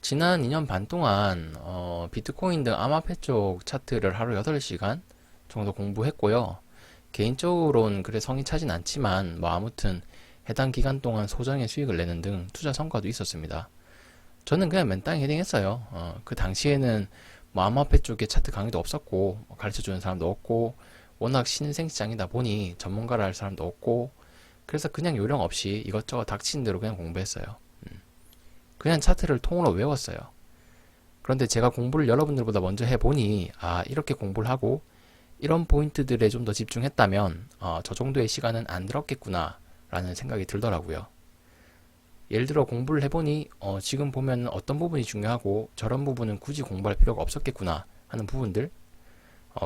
지난 2년 반 동안 비트코인 등 암호화폐 쪽 차트를 하루 8시간 정도 공부했고요. 개인적으로는 그래 성이 차진 않지만 뭐 아무튼 해당 기간 동안 소정의 수익을 내는 등 투자 성과도 있었습니다. 저는 그냥 맨땅에 헤딩했어요. 그 당시에는 뭐 암호화폐 쪽에 차트 강의도 없었고 뭐 가르쳐주는 사람도 없고 워낙 신생 시장이다 보니 전문가라 할 사람도 없고 그래서 그냥 요령 없이 이것저것 닥친 대로 그냥 공부했어요. 그냥 차트를 통으로 외웠어요. 그런데 제가 공부를 여러분들보다 먼저 해보니 이렇게 공부를 하고 이런 포인트들에 좀 더 집중했다면 저 정도의 시간은 안 들었겠구나 라는 생각이 들더라고요. 예를 들어 공부를 해보니 지금 보면 어떤 부분이 중요하고 저런 부분은 굳이 공부할 필요가 없었겠구나 하는 부분들.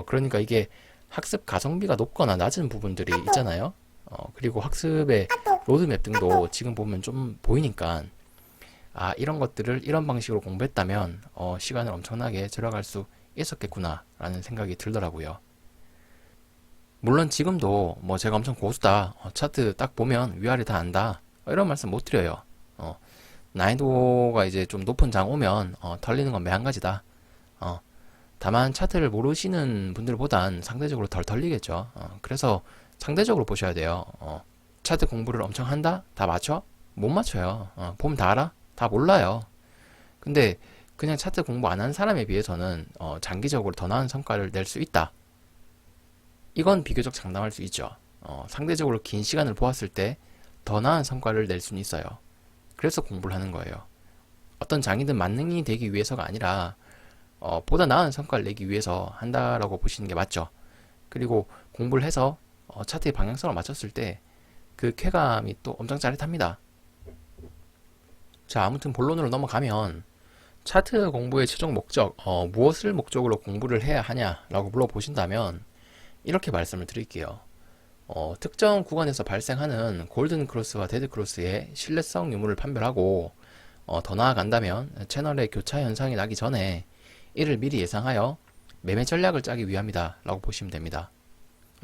그러니까 이게 학습 가성비가 높거나 낮은 부분들이 있잖아요. 그리고 학습의 로드맵 등도 지금 보면 좀 보이니까 이런 것들을 이런 방식으로 공부했다면 시간을 엄청나게 절약할 수 있었겠구나 라는 생각이 들더라고요. 물론 지금도 뭐 제가 엄청 고수다, 차트 딱 보면 위아래 다 안다, 이런 말씀 못 드려요. 난이도가 이제 좀 높은 장 오면 털리는 건 매한가지다. 다만 차트를 모르시는 분들보단 상대적으로 덜 털리겠죠. 그래서 상대적으로 보셔야 돼요. 차트 공부를 엄청 한다? 다 맞춰? 못 맞춰요. 보면 다 알아? 다 몰라요. 근데 그냥 차트 공부 안 한 사람에 비해서는 장기적으로 더 나은 성과를 낼 수 있다. 이건 비교적 장담할 수 있죠. 상대적으로 긴 시간을 보았을 때 더 나은 성과를 낼 수는 있어요. 그래서 공부를 하는 거예요. 어떤 장이든 만능이 되기 위해서가 아니라 보다 나은 성과를 내기 위해서 한다라고 보시는 게 맞죠. 그리고 공부를 해서 차트의 방향성을 맞췄을 때 그 쾌감이 또 엄청 짜릿합니다. 자, 아무튼 본론으로 넘어가면 차트 공부의 최종 목적, 무엇을 목적으로 공부를 해야 하냐라고 물어보신다면 이렇게 말씀을 드릴게요. 특정 구간에서 발생하는 골든 크로스와 데드 크로스의 신뢰성 유무를 판별하고 더 나아간다면 채널의 교차 현상이 나기 전에 이를 미리 예상하여 매매 전략을 짜기 위함이다 라고 보시면 됩니다.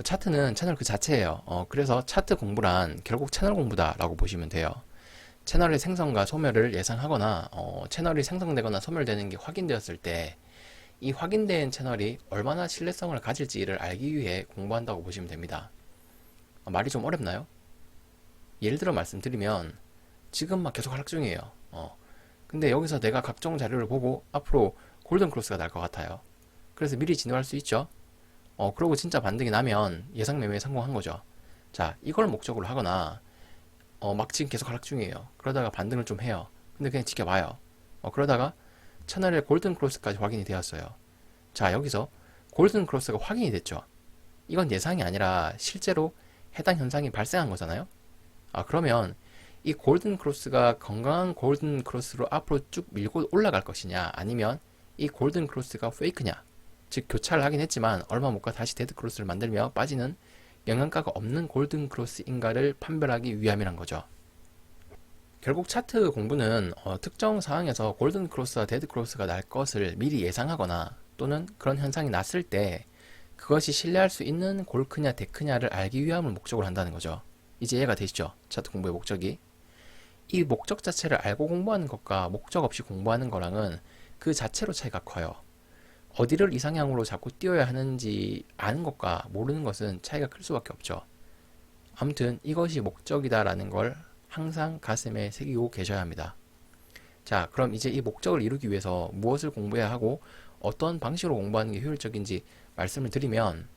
차트는 채널 그 자체예요. 그래서 차트 공부란 결국 채널 공부다 라고 보시면 돼요. 채널의 생성과 소멸을 예상하거나 채널이 생성되거나 소멸되는 게 확인되었을 때 이 확인된 채널이 얼마나 신뢰성을 가질지를 알기 위해 공부한다고 보시면 됩니다. 말이 좀 어렵나요? 예를 들어 말씀드리면 지금 막 계속 하락 중이에요. 근데 여기서 내가 각종 자료를 보고 앞으로 골든 크로스가 날 것 같아요. 그래서 미리 진입할 수 있죠. 그러고 진짜 반등이 나면 예상 매매에 성공한 거죠. 자, 이걸 목적으로 하거나 막 지금 계속 하락 중이에요. 그러다가 반등을 좀 해요. 근데 그냥 지켜봐요. 그러다가 채널의 골든 크로스까지 확인이 되었어요. 자, 여기서 골든 크로스가 확인이 됐죠. 이건 예상이 아니라 실제로 해당 현상이 발생한 거잖아요. 그러면 이 골든 크로스가 건강한 골든 크로스로 앞으로 쭉 밀고 올라갈 것이냐, 아니면 이 골든 크로스가 페이크냐, 즉 교차를 하긴 했지만 얼마 못 가 다시 데드 크로스를 만들며 빠지는 영양가가 없는 골든 크로스인가를 판별하기 위함이란 거죠. 결국 차트 공부는 특정 상황에서 골든 크로스와 데드 크로스가 날 것을 미리 예상하거나 또는 그런 현상이 났을 때 그것이 신뢰할 수 있는 골크냐 데크냐를 알기 위함을 목적으로 한다는 거죠. 이제 이해가 되시죠? 차트 공부의 목적이. 이 목적 자체를 알고 공부하는 것과 목적 없이 공부하는 거랑은 그 자체로 차이가 커요. 어디를 이상향으로 자꾸 뛰어야 하는지 아는 것과 모르는 것은 차이가 클 수밖에 없죠. 아무튼 이것이 목적이다라는 걸 항상 가슴에 새기고 계셔야 합니다. 자, 그럼 이제 이 목적을 이루기 위해서 무엇을 공부해야 하고 어떤 방식으로 공부하는 게 효율적인지 말씀을 드리면,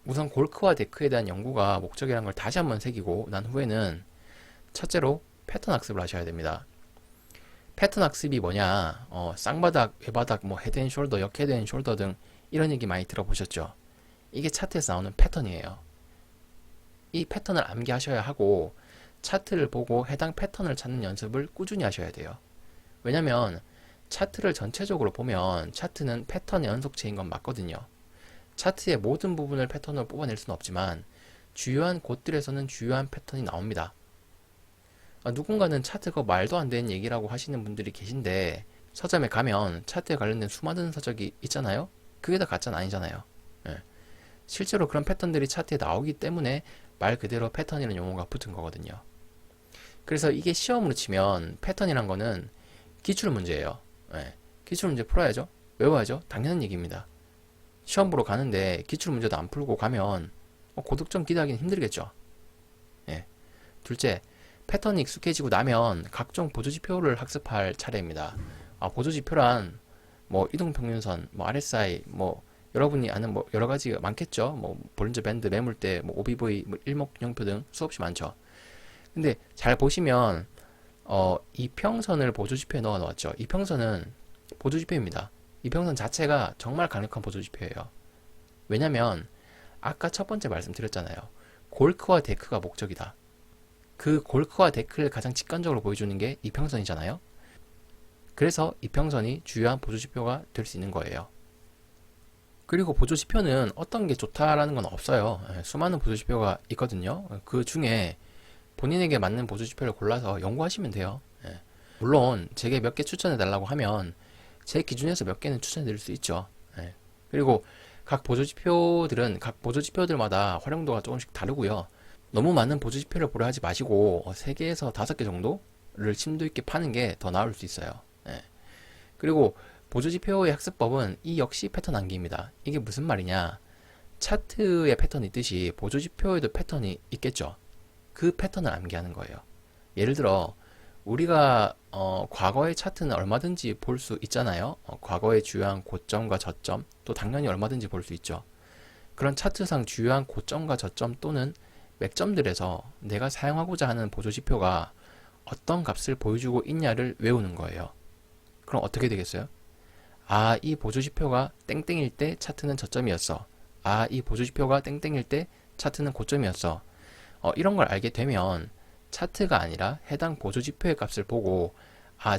우선 골크와 데크에 대한 연구가 목적이라는 걸 다시 한번 새기고 난 후에는 첫째로 패턴 학습을 하셔야 됩니다. 패턴 학습이 뭐냐, 쌍바닥, 외바닥, 뭐 헤드앤숄더, 역헤드앤숄더 등 이런 얘기 많이 들어보셨죠? 이게 차트에서 나오는 패턴이에요. 이 패턴을 암기하셔야 하고 차트를 보고 해당 패턴을 찾는 연습을 꾸준히 하셔야 돼요. 왜냐면 차트를 전체적으로 보면 차트는 패턴의 연속체인 건 맞거든요. 차트의 모든 부분을 패턴으로 뽑아낼 수는 없지만 주요한 곳들에서는 주요한 패턴이 나옵니다. 누군가는 차트가 말도 안 되는 얘기라고 하시는 분들이 계신데 서점에 가면 차트에 관련된 수많은 서적이 있잖아요. 그게 다 가짜는 아니잖아요. 예. 실제로 그런 패턴들이 차트에 나오기 때문에 말 그대로 패턴이라는 용어가 붙은 거거든요. 그래서 이게 시험으로 치면 패턴이란 거는 기출 문제예요. 예. 기출 문제 풀어야죠. 외워야죠. 당연한 얘기입니다. 시험 보러 가는데 기출 문제도 안 풀고 가면 고득점 기대하기는 힘들겠죠. 예. 둘째, 패턴이 익숙해지고 나면 각종 보조지표를 학습할 차례입니다. 보조지표란 뭐 이동평균선, 뭐 RSI, 뭐 여러분이 아는 뭐 여러 가지가 많겠죠. 뭐 볼린저 밴드, 매물대, 뭐 OBV, 뭐 일목용표 등 수없이 많죠. 근데 잘 보시면 이평선을 보조지표에 넣어 놓았죠. 이평선은 보조지표입니다. 이평선 자체가 정말 강력한 보조지표예요. 왜냐면 아까 첫 번째 말씀드렸잖아요. 골크와 데크가 목적이다. 그 골크와 데크를 가장 직관적으로 보여주는 게 이평선이잖아요. 그래서 이평선이 주요한 보조지표가 될 수 있는 거예요. 그리고 보조지표는 어떤 게 좋다라는 건 없어요. 수많은 보조지표가 있거든요. 그 중에 본인에게 맞는 보조지표를 골라서 연구하시면 돼요. 물론 제게 몇 개 추천해 달라고 하면 제 기준에서 몇 개는 추천해 드릴 수 있죠. 그리고 각 보조지표들은 각 보조지표들마다 활용도가 조금씩 다르고요. 너무 많은 보조지표를 보려 하지 마시고 3개에서 5개 정도를 심도 있게 파는 게 더 나을 수 있어요. 그리고 보조지표의 학습법은 이 역시 패턴 암기입니다. 이게 무슨 말이냐? 차트의 패턴이 있듯이 보조지표에도 패턴이 있겠죠. 그 패턴을 암기하는 거예요. 예를 들어 우리가 과거의 차트는 얼마든지 볼 수 있잖아요. 과거의 주요한 고점과 저점 또 당연히 얼마든지 볼 수 있죠. 그런 차트상 주요한 고점과 저점 또는 맥점들에서 내가 사용하고자 하는 보조지표가 어떤 값을 보여주고 있냐를 외우는 거예요. 그럼 어떻게 되겠어요? 이 보조지표가 땡땡일 때 차트는 저점이었어. 이 보조지표가 땡땡일 때 차트는 고점이었어. 이런 걸 알게 되면 차트가 아니라 해당 보조지표의 값을 보고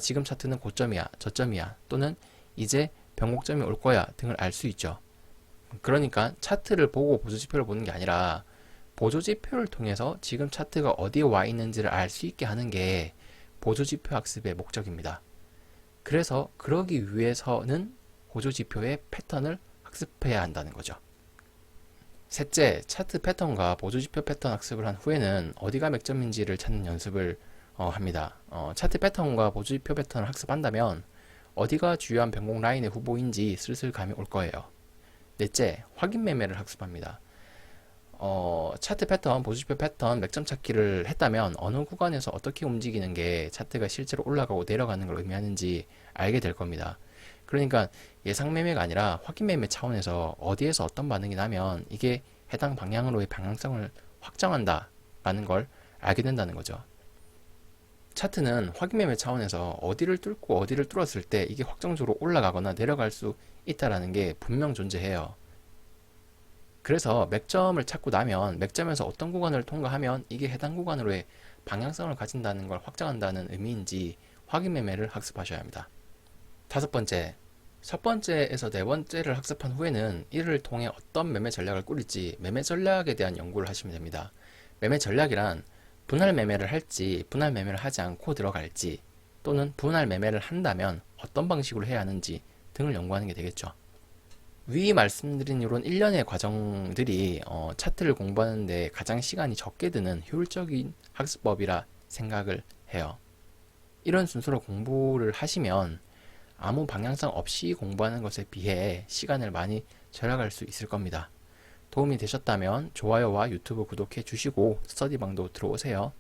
지금 차트는 고점이야, 저점이야, 또는 이제 변곡점이 올 거야 등을 알 수 있죠. 그러니까 차트를 보고 보조지표를 보는 게 아니라 보조지표를 통해서 지금 차트가 어디에 와 있는지를 알 수 있게 하는 게 보조지표 학습의 목적입니다. 그래서 그러기 위해서는 보조지표의 패턴을 학습해야 한다는 거죠. 셋째, 차트 패턴과 보조지표 패턴 학습을 한 후에는 어디가 맥점인지를 찾는 연습을 합니다. 차트 패턴과 보조지표 패턴을 학습한다면 어디가 주요한 변곡 라인의 후보인지 슬슬 감이 올 거예요. 넷째, 확인 매매를 학습합니다. 차트 패턴, 보조지표 패턴, 맥점 찾기를 했다면 어느 구간에서 어떻게 움직이는 게 차트가 실제로 올라가고 내려가는 걸 의미하는지 알게 될 겁니다. 그러니까 예상 매매가 아니라 확인 매매 차원에서 어디에서 어떤 반응이 나면 이게 해당 방향으로의 방향성을 확정한다 라는 걸 알게 된다는 거죠. 차트는 확인 매매 차원에서 어디를 뚫고 어디를 뚫었을 때 이게 확정적으로 올라가거나 내려갈 수 있다라는 게 분명 존재해요. 그래서 맥점을 찾고 나면 맥점에서 어떤 구간을 통과하면 이게 해당 구간으로의 방향성을 가진다는 걸 확정한다는 의미인지 확인 매매를 학습하셔야 합니다. 다섯 번째, 첫 번째에서 네 번째를 학습한 후에는 이를 통해 어떤 매매 전략을 꾸릴지 매매 전략에 대한 연구를 하시면 됩니다. 매매 전략이란 분할 매매를 할지 분할 매매를 하지 않고 들어갈지 또는 분할 매매를 한다면 어떤 방식으로 해야 하는지 등을 연구하는 게 되겠죠. 위 말씀드린 이런 일련의 과정들이 차트를 공부하는 데 가장 시간이 적게 드는 효율적인 학습법이라 생각을 해요. 이런 순서로 공부를 하시면 아무 방향성 없이 공부하는 것에 비해 시간을 많이 절약할 수 있을 겁니다. 도움이 되셨다면 좋아요와 유튜브 구독해 주시고 스터디방도 들어오세요.